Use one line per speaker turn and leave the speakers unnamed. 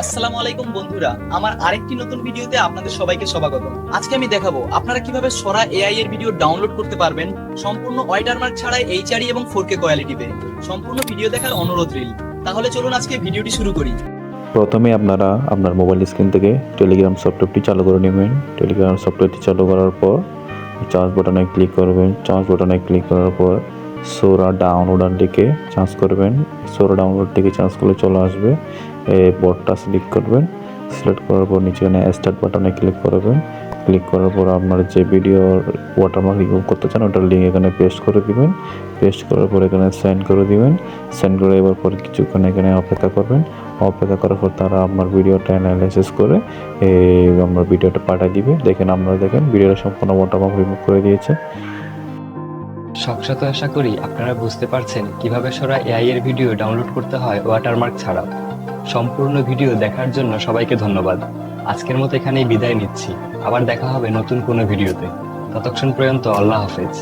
আসসালামু আলাইকুম বন্ধুরা, আমার আরেকটি নতুন ভিডিওতে আপনাদের সবাইকে স্বাগত। আজকে আমি দেখাবো আপনারা কিভাবে সরা এআই এর ভিডিও ডাউনলোড করতে পারবেন সম্পূর্ণ ওয়াটারমার্ক ছাড়াই এইচআরই এবং 4K কোয়ালিটিতে। সম্পূর্ণ ভিডিও দেখার অনুরোধ রইল। তাহলে চলুন আজকে ভিডিওটি শুরু করি।
প্রথমে আপনারা আপনার মোবাইল স্ক্রিন থেকে টেলিগ্রাম সফটওয়্যারটি চালু করে নেবেন। টেলিগ্রাম সফটওয়্যারটি চালু করার পর চার্জ বাটনে ক্লিক করবেন। চার্জ বাটনে ক্লিক করার পর সোরা ডাউনলোড লিখে চার্জ করবেন। সোরা ডাউনলোড থেকে চার্জ করলে চলে আসবে। এই বোর্ডটা সিলেক্ট করবেন। সিলেক্ট করার পর নিচে স্টার্ট বাটনে ক্লিক করবেন। ক্লিক করার পর আপনার যে ভিডিওর ওয়াটারমার্ক রিমুভ করতে চান ওটার লিঙ্ক এখানে পেস্ট করে দিবেন। পেস্ট করার পর এখানে সেন্ড করে দিবেন। সেন্ড করে এবার পর কিছুক্ষণ এখানে অপেক্ষা করবেন। অপেক্ষা করার পর তারা আপনার ভিডিওটা অ্যানালাইসিস করে আপনার ভিডিওটা পাঠিয়ে দিবে। আপনারা দেখেন ভিডিওটা সম্পূর্ণ ওয়াটারমার্ক রিমুভ করে দিয়েছে।
শত আশা করি আপনারা বুঝতে পারছেন কিভাবে সরা এআই এর ভিডিও ডাউনলোড করতে হয় ওয়াটারমার্ক ছাড়া। সম্পূর্ণ ভিডিও দেখার জন্য সবাইকে ধন্যবাদ। আজকের মতো এখানেই বিদায় নিচ্ছি। আবার দেখা হবে নতুন কোনো ভিডিওতে। ততক্ষণ পর্যন্ত আল্লাহ হাফেজ।